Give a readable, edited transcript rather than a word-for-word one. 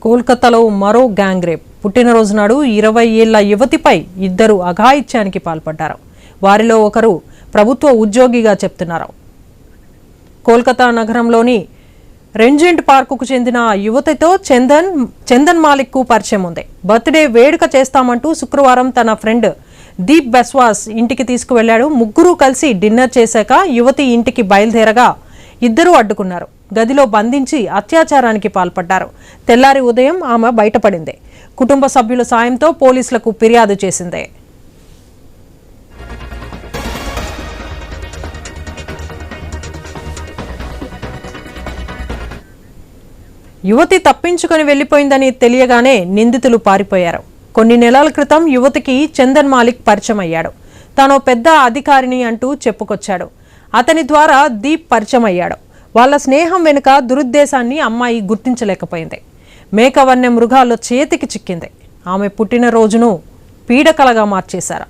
కోల్కతాలో మరో gang rape. పుట్టినరోజు నాడు 20 ఏళ్ల యువతిపై ఇద్దరు అఘాయిత్యానికి పాల్పడ్డారు. వారిలో ఒకరు ప్రభుత్వ ఉద్యోగిగా చెప్తున్నారు. కోల్కతా నగరంలోని రెంజెంట్ పార్కుకు చెందిన యువతితో చందన్ మాలిక్కు పరిచయం ఉంది. బర్త్డే వేడుక చేస్తామంటూ శుక్రవారం తన ఫ్రెండ్ దీప్ బెస్వాస్ ఇంటికి తీసుకువెళ్లాడు. ముగ్గురు కలిసి డిన్నర్ చేశాక యువతి ఇంటికి బయలుదేరగా ఇద్దరూ అడ్డుకున్నారు. గదిలో బంధించి అత్యాచారానికి పాల్పడ్డారు. తెల్లారి ఉదయం ఆమె బయటపడింది. కుటుంబ సభ్యుల సాయంతో పోలీసులకు ఫిర్యాదు చేసింది. యువతి తప్పించుకొని వెళ్లిపోయిందని తెలియగానే నిందితులు పారిపోయారు. కొన్ని నెలల క్రితం యువతికి చందన్ మాలిక్ పరిచయం అయ్యాడు. తాను పెద్ద అధికారిని అంటూ చెప్పుకొచ్చాడు. అతని ద్వారా దీప్ పరిచయం అయ్యాడు. వాళ్ళ స్నేహం వెనుక దురుద్దేశాన్ని అమ్మాయి గుర్తించలేకపోయింది. మేకవన్య మృగాల్లో చేతికి చిక్కింది. ఆమె పుట్టినరోజును పీడకలగా మార్చేశారు.